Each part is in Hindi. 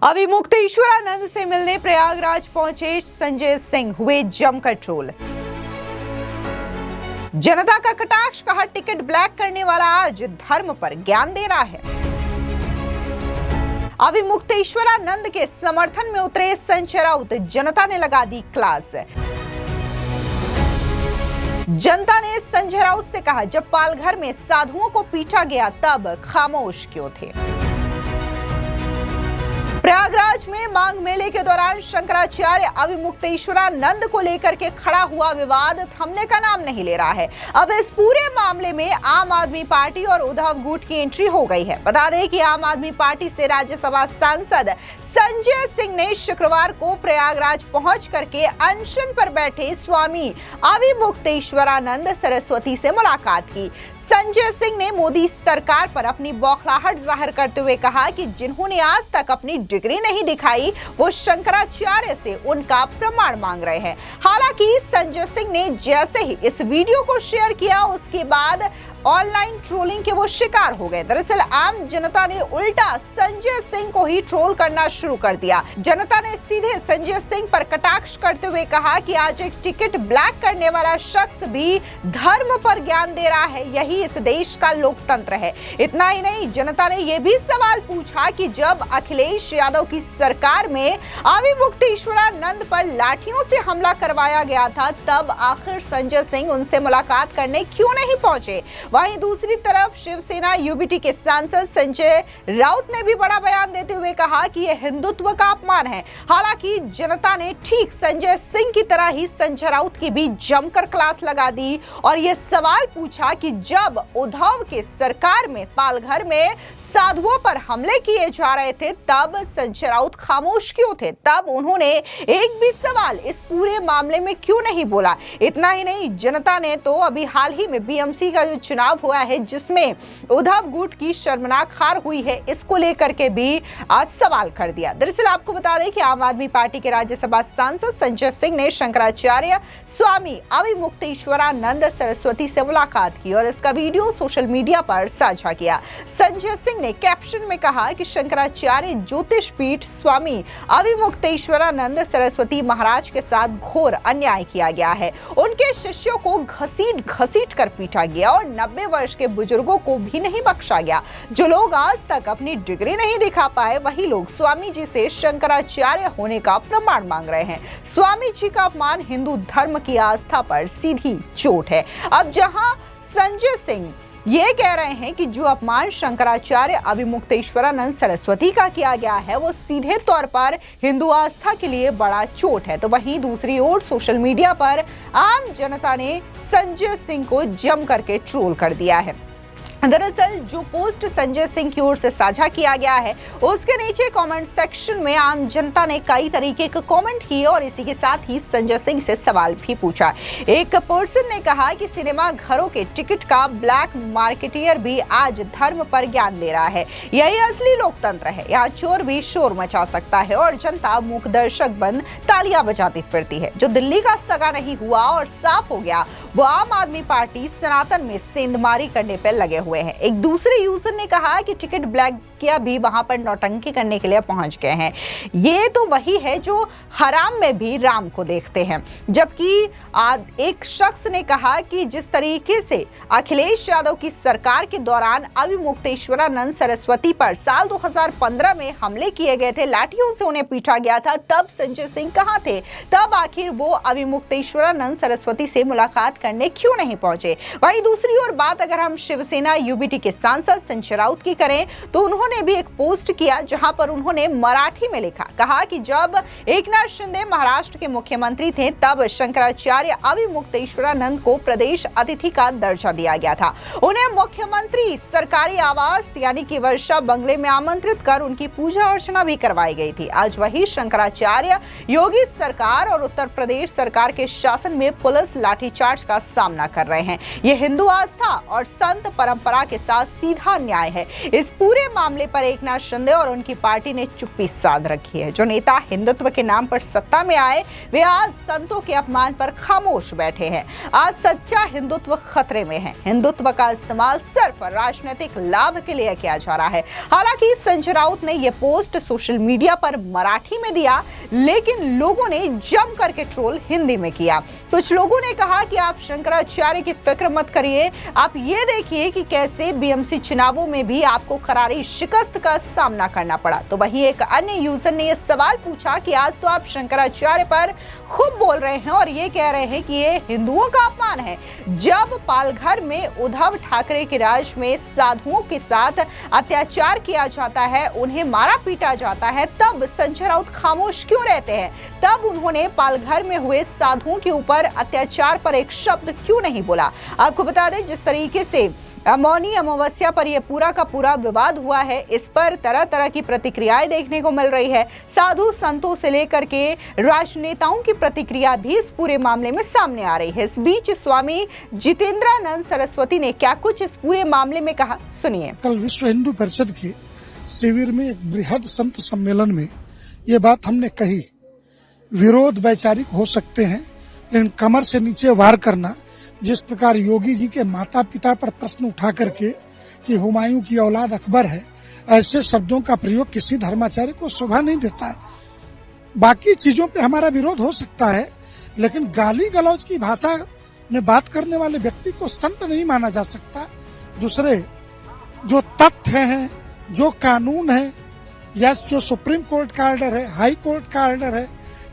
अभिमुक्तेश्वरानंद से मिलने प्रयागराज पहुंचे संजय सिंह, हुए जमकर ट्रोल। जनता का कटाक्ष, कहा टिकट ब्लैक करने वाला आज धर्म पर ज्ञान दे रहा है। अभिमुक्तेश्वरानंद के समर्थन में उतरे संजय राउत, जनता ने लगा दी क्लास। जनता ने संजय राउत से कहा, जब पालघर में साधुओं को पीटा गया तब खामोश क्यों थे। प्रयागराज में मांग मेले के दौरान शंकराचार्य अभिमुक्तेश्वरानंद को लेकर के खड़ा हुआ विवाद थमने का नाम नहीं ले रहा है। अब इस पूरे मामले में आम आदमी पार्टी और उद्धव गुट की एंट्री हो गई है। बता दें कि आम आदमी पार्टी से राज्यसभा सांसद संजय सिंह ने शुक्रवार को प्रयागराज पहुंच करके अनशन पर बैठे स्वामी अभिमुक्तेश्वरानंद सरस्वती से मुलाकात की। संजय सिंह ने मोदी सरकार पर अपनी बौखलाहट जाहिर करते हुए कहा कि जिन्होंने आज तक अपनी डिग्री नहीं दिखाई वो शंकराचार्य से उनका प्रमाण मांग रहे हैं। हालांकि संजय सिंह ने जैसे ही इस वीडियो को शेयर किया उसके बाद ऑनलाइन ट्रोलिंग के वो शिकार हो गए। दरअसल आम जनता ने उल्टा संजय सिंह को ही ट्रोल करना शुरू कर दिया। जनता ने सीधे संजय सिंह पर कटाक्ष करते हुए कहा कि आज एक टिकट ब्लैक करने वाला शख्स भी धर्म पर ज्ञान दे रहा है, यही इस देश का लोकतंत्र है। इतना ही नहीं, जनता ने यह भी सवाल पूछा कि जब अखिलेश यादव की सरकार में अभिमुक्तेश्वरानंद पर लाठियों से हमला करवाया गया था तब आखिर संजय सिंह उनसे मुलाकात करने क्यों नहीं पहुंचे। वहीं दूसरी तरफ शिवसेना यूबीटी के सांसद संजय राउत ने भी बड़ा बयान देते हुए कहा कि यह हिंदुत्व का अपमान है। हालांकि जनता ने ठीक संजय सिंह की तरह ही संजय राउत की भी जमकर क्लास लगा दी और यह सवाल पूछा कि जब उद्धव के सरकार में पालघर में साधुओं पर हमले किए जा रहे थे तब संजय राउत खामोश क्यों थे। तब उन्होंने एक भी सवाल इस पूरे मामले में क्यों नहीं बोला। इतना ही नहीं, जनता ने तो अभी हाल ही में बीएमसी का जो चुनाव हुआ है जिसमें उद्धव गुट की शर्मनाक हार हुई है, इसको लेकर के भी आज सवाल कर दिया। दरअसल आपको बता दें कि आम आदमी पार्टी के राज्यसभा सांसद संजय सिंह ने शंकराचार्य स्वामी अभिमुक्तेश्वरानंद सरस्वती से मुलाकात की और इसका वीडियो सोशल मीडिया पर साझा किया। संजय सिंह ने कैप्शन में कहा कि शंकराचार्य ज्योतिष पीठ स्वामी अभिमुक्तेश्वरानंद सरस्वती महाराज के साथ घोर अन्याय किया गया है। उनके शिष्यों को घसीट घसीट कर पीटा गया और 90 वर्ष के बुजुर्गों को भी नहीं बख्शा गया। जो लोग आज तक अपनी डिग्री नहीं दिखा पाए वही लोग स्वामी जी से शंकराचार्य होने का प्रमाण मांग रहे हैं। स्वामी जी का अपमान हिंदू धर्म की आस्था पर सीधी चोट है। अब जहां संजय सिंह ये कह रहे हैं कि जो अपमान शंकराचार्य अभिमुक्तेश्वरानंद सरस्वती का किया गया है वो सीधे तौर पर हिंदू आस्था के लिए बड़ा चोट है, तो वहीं दूसरी ओर सोशल मीडिया पर आम जनता ने संजय सिंह को जम करके ट्रोल कर दिया है। दरअसल जो पोस्ट संजय सिंह की ओर से साझा किया गया है उसके नीचे कमेंट सेक्शन में आम जनता ने कई तरीके के कमेंट किए और इसी के साथ ही संजय सिंह से सवाल भी पूछा। एक पर्सन ने कहा कि सिनेमा घरों के टिकट का ब्लैक मार्केटियर भी आज धर्म पर ज्ञान दे रहा है, यही असली लोकतंत्र है। यहाँ चोर भी शोर मचा सकता है और जनता मूक दर्शक बन तालियां बजाती फिरती है। जो दिल्ली का सगा नहीं हुआ और साफ हो गया वो आम आदमी पार्टी सनातन में सेंधमारी करने पर लगे हुए हैं। एक दूसरे यूजर ने कहा कि टिकट ब्लैक किया भी वहां पर नौटंकी करने के लिए पहुंच गए हैं। ये तो वही है जो हराम में भी राम को देखते हैं। जबकि एक शख्स ने कहा कि जिस तरीके से अखिलेश यादव की सरकार के दौरान अभिमुक्तेश्वरानंद सरस्वती पर साल 2015 में हमले किए गए थे, लाठियों से उन्हें पीटा गया था, तब संजय सिंह कहां थे। तब आखिर वो अभिमुक्तेश्वरानंद सरस्वती से मुलाकात करने क्यों नहीं पहुंचे। वहीं दूसरी ओर बात अगर हम शिवसेना यूबीटी के सांसद संजय राउत की करें तो उन्होंने भी एक पोस्ट किया जहां पर उन्होंने मराठी में लिखा, कहा कि जब एकनाथ शिंदे महाराष्ट्र के मुख्यमंत्री थे तब शंकराचार्य अभिमुक्तेश्वरानंद को प्रदेश अतिथि का दर्जा दिया गया था। उन्हें मुख्यमंत्री सरकारी आवास यानी कि वर्षा बंगले में आमंत्रित कर उनकी पूजा अर्चना भी करवाई गई थी। आज वही शंकराचार्य योगी सरकार और उत्तर प्रदेश सरकार के शासन में पुलिस लाठीचार्ज का सामना कर रहे हैं। यह हिंदू आस्था और संत परंपरा के साथ सीधा न्याय है। इस पूरे मामले मामले पर एकनाथ शिंदे और उनकी पार्टी ने चुप्पी साध रखी है। जो नेता हिंदुत्व के नाम पर सत्ता में आए वे आज संतों के अपमान पर खामोश बैठे हैं। आज सच्चा हिंदुत्व खतरे में है। हिंदुत्व का इस्तेमाल सिर्फ राजनीतिक लाभ के लिए किया जा रहा है। हालांकि संजय राउत ने यह पोस्ट सोशल मीडिया पर मराठी में दिया, लेकिन लोगों ने जम करके ट्रोल हिंदी में किया। कुछ लोगों ने कहा कि आप शंकराचार्य की फिक्र मत करिए, आप ये देखिए कि कैसे बीएमसी चुनावों में भी आपको करारी शिकस्त का सामना करना पड़ा। तो वहीं एक अन्य यूजर ने यह सवाल पूछा कि आज तो आप शंकराचार्य पर खूब बोल रहे हैं और ये कह रहे हैं कि ये हिंदुओं का अपमान है। जब पालघर में उद्धव ठाकरे के राज में साधुओं के साथ अत्याचार किया जाता है, उन्हें मारा पीटा जाता है, तब संजय राउत खामोश क्यों रहते हैं? तब उन्होंने पालघर में हुए साधुओं के ऊपर अत्याचार पर एक शब्द क्यों नहीं बोला? आपको बता दें, जिस तरीके से मौनी अमावस्या पर यह पूरा का पूरा विवाद हुआ है, इस पर तरह तरह की प्रतिक्रियाएं देखने को मिल रही है। साधु संतों से लेकर के राजनेताओं की प्रतिक्रिया भी इस पूरे मामले में सामने आ रही है। इस बीच स्वामी जितेंद्रानंद सरस्वती ने क्या कुछ इस पूरे मामले में कहा, सुनिए। कल विश्व हिंदू परिषद के शिविर में एक बृहद संत सम्मेलन में ये बात हमने कही, विरोध वैचारिक हो सकते हैं, लेकिन कमर से नीचे वार करना, जिस प्रकार योगी जी के माता पिता पर प्रश्न उठा करके कि हुमायूं की औलाद अकबर है, ऐसे शब्दों का प्रयोग किसी धर्माचार्य को शोभा नहीं देता है। बाकी चीजों पे हमारा विरोध हो सकता है, लेकिन गाली गलौज की भाषा में बात करने वाले व्यक्ति को संत नहीं माना जा सकता। दूसरे जो तथ्य हैं, जो कानून है, या जो सुप्रीम कोर्ट का ऑर्डर है, हाई कोर्ट का ऑर्डर है,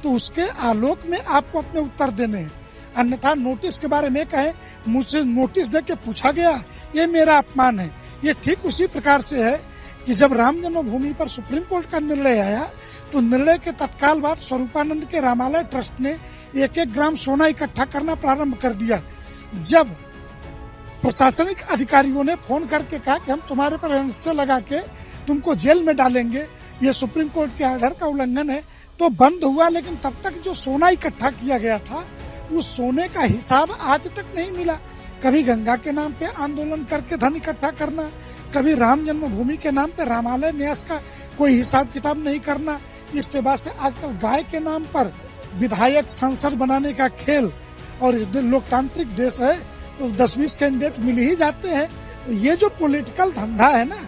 तो उसके आलोक में आपको अपने उत्तर देने हैं। अन्यथा नोटिस के बारे में कहें, मुझसे नोटिस देके पूछा गया, ये मेरा अपमान है। ये ठीक उसी प्रकार से है कि जब राम जन्मभूमि पर सुप्रीम कोर्ट का निर्णय आया, तो निर्णय के तत्काल बाद स्वरूपानंद के रामालय ट्रस्ट ने 1-1 ग्राम सोना इकट्ठा करना प्रारंभ कर दिया। जब प्रशासनिक अधिकारियों ने फोन करके कहा कि हम तुम्हारे पर एनएसए लगा के तुमको जेल में डालेंगे, ये सुप्रीम कोर्ट के ऑर्डर का उल्लंघन है, तो बंद हुआ। लेकिन तब तक जो सोना इकट्ठा किया गया था, उस सोने का हिसाब आज तक नहीं मिला। कभी गंगा के नाम पे आंदोलन करके धन इकट्ठा करना, कभी राम जन्मभूमि के नाम पे रामालय न्यास का कोई हिसाब किताब नहीं करना। इसके बाद से आजकल गाय के नाम पर विधायक सांसद बनाने का खेल, और इस दिन लोकतांत्रिक देश है तो 10-20 कैंडिडेट मिल ही जाते हैं। तो ये जो पॉलिटिकल धंधा है ना,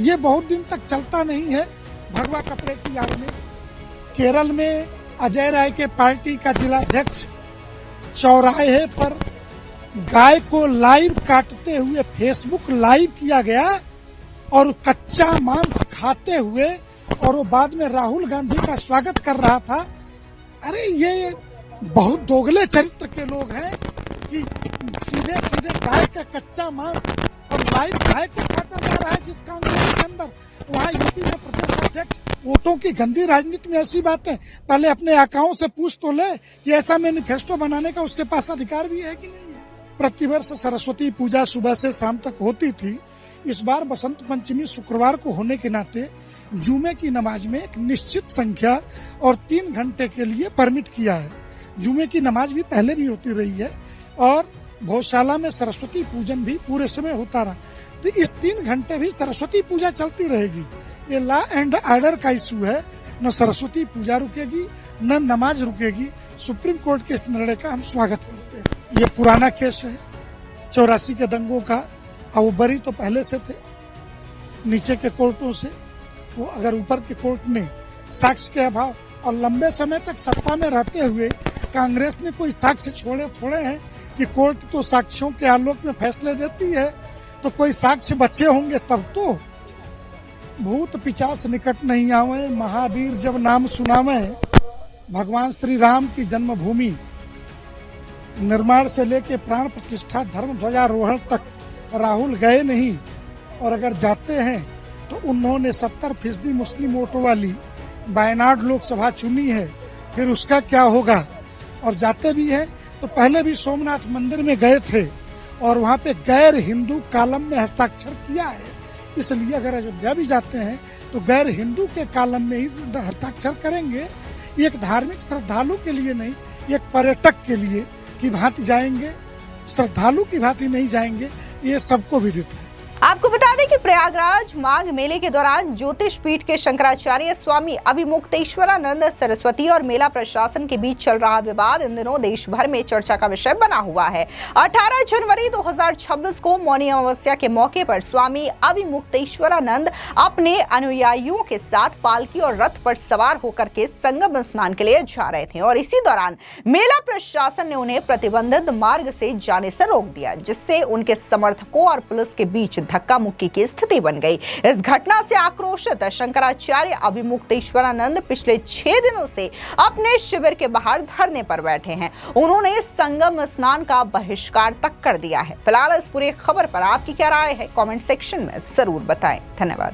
ये बहुत दिन तक चलता नहीं है। भगवा कपड़े की आड़ में केरल में अजय राय के पार्टी का जिलाध्यक्ष चौराहे पर गाय को लाइव काटते हुए फेसबुक लाइव किया गया, और कच्चा मांस खाते हुए, और वो बाद में राहुल गांधी का स्वागत कर रहा था। अरे ये बहुत दोगले चरित्र के लोग हैं कि सीधे सीधे गाय का कच्चा मांस और लाइव गाय को काटा जा रहा है। जिस कांग्रेस के अंदर वहाँ यूपी में प्रदेश अध्यक्ष, वोटों की गंदी राजनीति में ऐसी बातें पहले अपने आकाओं से पूछ तो ले कि ऐसा मैनिफेस्टो बनाने का उसके पास अधिकार भी है कि नहीं है। प्रतिवर्ष सरस्वती पूजा सुबह से शाम तक होती थी। इस बार बसंत पंचमी शुक्रवार को होने के नाते जुमे की नमाज में एक निश्चित संख्या और 3 घंटे के लिए परमिट किया है। जुमे की नमाज भी पहले भी होती रही है, और भोजशाला में सरस्वती पूजन भी पूरे समय होता रहा। तो इस 3 घंटे भी सरस्वती पूजा चलती रहेगी। ये लॉ एंड ऑर्डर का इशू है, न सरस्वती पूजा रुकेगी न नमाज रुकेगी। सुप्रीम कोर्ट के इस निर्णय का हम स्वागत करते हैं। ये पुराना केस है 84 के दंगों का, और वो बरी तो पहले से थे नीचे के कोर्टों से। तो अगर ऊपर के कोर्ट ने साक्ष्य के अभाव और लंबे समय तक सत्ता में रहते हुए कांग्रेस ने कोई साक्ष्य छोड़े हैं कि कोर्ट तो साक्ष्यों के आलोक में फैसले देती है, तो कोई साक्ष्य बचे होंगे तब तो। भूत पिचास निकट नहीं आवे, महावीर जब नाम सुनावे। भगवान श्री राम की जन्मभूमि निर्माण से लेके प्राण प्रतिष्ठा धर्म ध्वजारोहण तक राहुल गए नहीं, और अगर जाते हैं तो उन्होंने 70% मुस्लिम वोटों वाली वायनाड लोकसभा चुनी है। फिर उसका क्या होगा? और जाते भी हैं तो पहले भी सोमनाथ मंदिर में गए थे, और वहाँ पे गैर हिंदू कॉलम में हस्ताक्षर किया है। इसलिए अगर अयोध्या भी जाते हैं तो गैर हिंदू के कॉलम में ही हस्ताक्षर करेंगे। एक धार्मिक श्रद्धालु के लिए नहीं, एक पर्यटक के लिए की भांति जाएंगे, श्रद्धालु की भांति नहीं जाएंगे, ये सबको विदित है। आपको बता दें कि प्रयागराज माघ मेले के दौरान ज्योतिष पीठ के शंकराचार्य स्वामी अभिमुक्तेश्वरानंद सरस्वती और मेला प्रशासन के बीच चल रहा विवाद इन दिनों देश भर में चर्चा का विषय बना हुआ है। 18 जनवरी 2026 को मौनी अमावस्या के मौके पर स्वामी अभिमुक्तेश्वरानंद अपने अनुयायियों के साथ पालकी और रथ पर सवार होकर के संगम स्नान के लिए जा रहे थे और इसी दौरान मेला प्रशासन ने उन्हें प्रतिबंधित मार्ग से जाने से रोक दिया, जिससे उनके समर्थकों और पुलिस के बीच धक्का मुक्की की स्थिति बन गई। इस घटना से आक्रोशित शंकराचार्य अभिमुक्तेश्वरानंद पिछले 6 दिनों से अपने शिविर के बाहर धरने पर बैठे हैं। उन्होंने संगम स्नान का बहिष्कार तक कर दिया है। फिलहाल इस पूरी खबर पर आपकी क्या राय है, कमेंट सेक्शन में जरूर बताएं। धन्यवाद।